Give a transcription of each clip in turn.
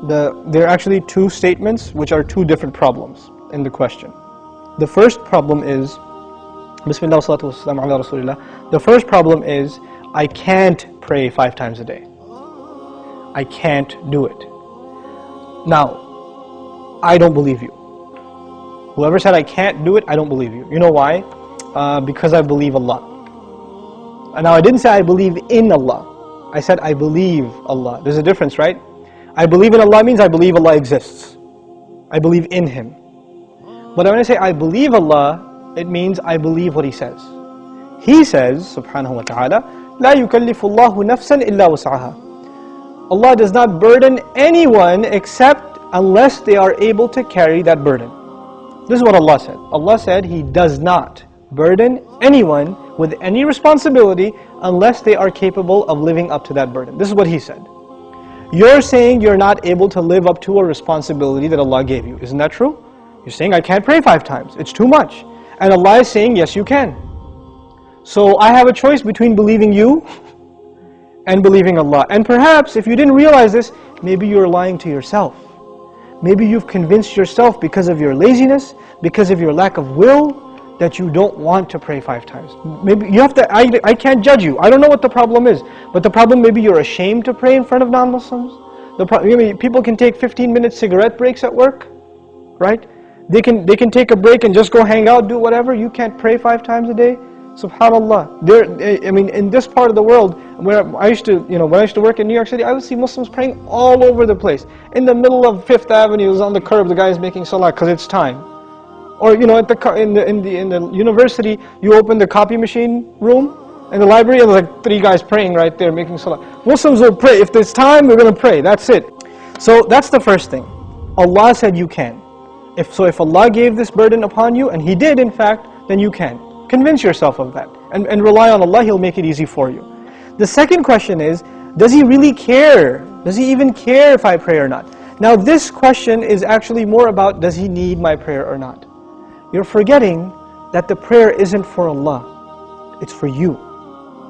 There are actually two statements which are two different problems in the question. The first problem is, Bismillah wa salatu wa salam ala Rasulillah. The first problem is, I can't pray 5 times a day. I can't do it. Now, I don't believe you. Whoever said I can't do it, I don't believe you. You know why? Because I believe Allah. And now I didn't say I believe in Allah. I said I believe Allah. There's a difference, right? I believe in Allah means I believe Allah exists. I believe in Him. But when I say I believe Allah, it means I believe what He says. He says, subhanahu wa ta'ala, لا يكلف الله نفسا إلا وسعها. Allah does not burden anyone except unless they are able to carry that burden. This is what Allah said. Allah said He does not burden anyone with any responsibility unless they are capable of living up to that burden. This is what He said. You're saying you're not able to live up to a responsibility that Allah gave you. Isn't that true? You're saying I can't pray 5 times. It's too much. And Allah is saying yes you can. So I have a choice between believing you and believing Allah. And perhaps if you didn't realize this, maybe you're lying to yourself. Maybe you've convinced yourself because of your laziness, because of your lack of will, that you don't want to pray 5 times. Maybe you have to, I can't judge you. I don't know what the problem is. But the problem, maybe you're ashamed to pray in front of non-Muslims. People can take 15-minute cigarette breaks at work, right? They can take a break and just go hang out, do whatever. You can't pray 5 times a day. SubhanAllah. In this part of the world, where when I used to work in New York City, I would see Muslims praying all over the place. In the middle of 5th Avenue, on the curb, the guy is making salah because it's time. Or in the university, you open the copy machine room in the library, and there's like 3 guys praying right there, making salah. Muslims will pray. If there's time, we're going to pray. That's it. So that's the first thing. Allah said you can. If Allah gave this burden upon you, and He did in fact, then you can. Convince yourself of that. And rely on Allah, He'll make it easy for you. The second question is, does He really care? Does He even care if I pray or not? Now this question is actually more about, does He need my prayer or not? You're forgetting that the prayer isn't for Allah. It's for you.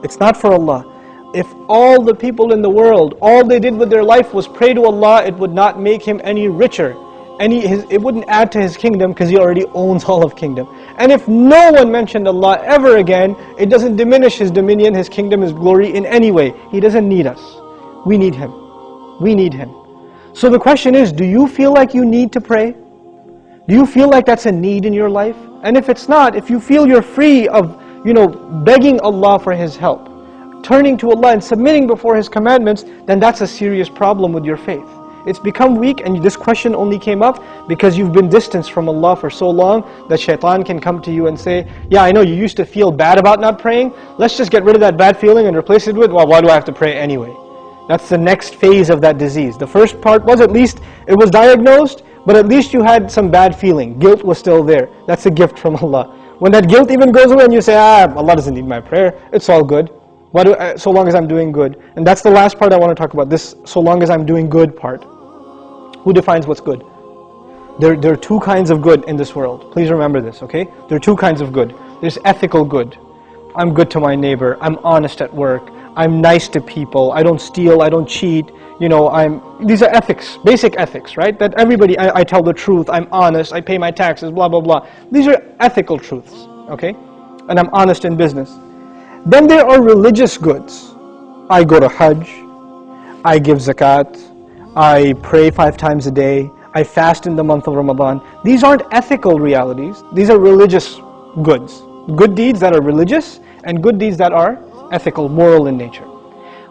It's not for Allah. If all the people in the world, all they did with their life was pray to Allah, it would not make Him any richer. It wouldn't add to His kingdom because He already owns all of kingdom. And if no one mentioned Allah ever again, it doesn't diminish His dominion, His kingdom, His glory in any way. He doesn't need us. We need Him. We need Him. So the question is, do you feel like you need to pray? Do you feel like that's a need in your life? And if it's not, if you feel you're free of, begging Allah for His help, turning to Allah and submitting before His commandments, then that's a serious problem with your faith. It's become weak, and this question only came up because you've been distanced from Allah for so long that shaitan can come to you and say, yeah, I know you used to feel bad about not praying, let's just get rid of that bad feeling and replace it with, well, why do I have to pray anyway? That's the next phase of that disease. The first part was, at least it was diagnosed, but at least you had some bad feeling. Guilt was still there. That's a gift from Allah. When that guilt even goes away and you say, Allah doesn't need my prayer, it's all good. So long as I'm doing good. And that's the last part I want to talk about, this so long as I'm doing good part. Who defines what's good? There are 2 kinds of good in this world. Please remember this, okay? There are 2 kinds of good. There's ethical good. I'm good to my neighbor. I'm honest at work. I'm nice to people. I don't steal. I don't cheat. These are ethics, basic ethics, right? That everybody, I tell the truth. I'm honest. I pay my taxes, blah, blah, blah. These are ethical truths, okay? And I'm honest in business. Then there are religious goods. I go to Hajj. I give zakat. I pray 5 times a day. I fast in the month of Ramadan. These aren't ethical realities. These are religious goods. Good deeds that are religious and good deeds that are ethical, moral in nature.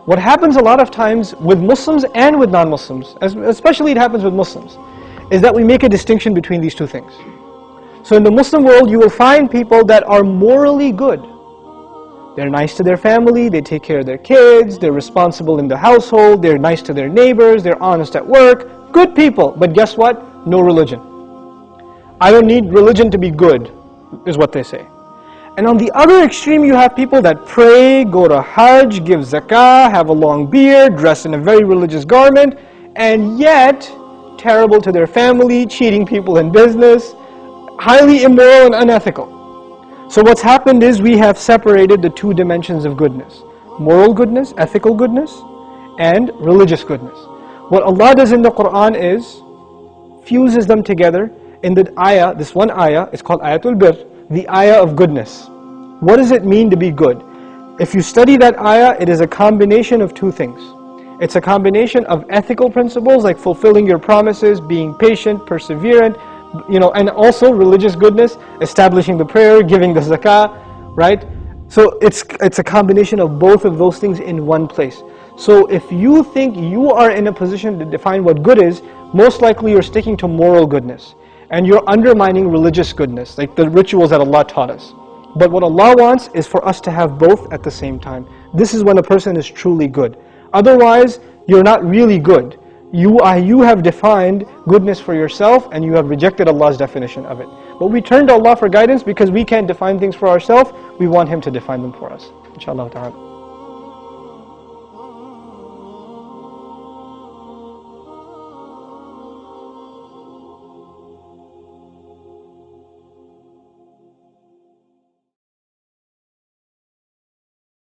What happens a lot of times with Muslims and with non-Muslims, especially it happens with Muslims, is that we make a distinction between these 2 things. So in the Muslim world, you will find people that are morally good. They're nice to their family, they take care of their kids, they're responsible in the household, they're nice to their neighbors, they're honest at work. Good people, but guess what? No religion. I don't need religion to be good, is what they say. And on the other extreme, you have people that pray, go to Hajj, give zakah, have a long beard, dress in a very religious garment, and yet terrible to their family, cheating people in business, highly immoral and unethical. So what's happened is we have separated the 2 dimensions of goodness. Moral goodness, ethical goodness, and religious goodness. What Allah does in the Quran is fuses them together in the ayah. This one ayah is called Ayatul Bir, the ayah of goodness. What does it mean to be good? If you study that ayah, it is a combination of two things. It's a combination of ethical principles like fulfilling your promises, being patient, perseverant, and also religious goodness, establishing the prayer, giving the zakah, right? So it's a combination of both of those things in one place. So if you think you are in a position to define what good is, most likely you're sticking to moral goodness. And you're undermining religious goodness, like the rituals that Allah taught us. But what Allah wants is for us to have both at the same time. This is when a person is truly good. Otherwise, you're not really good. You have defined goodness for yourself and you have rejected Allah's definition of it. But we turn to Allah for guidance because we can't define things for ourselves. We want Him to define them for us. Inshallah ta'ala.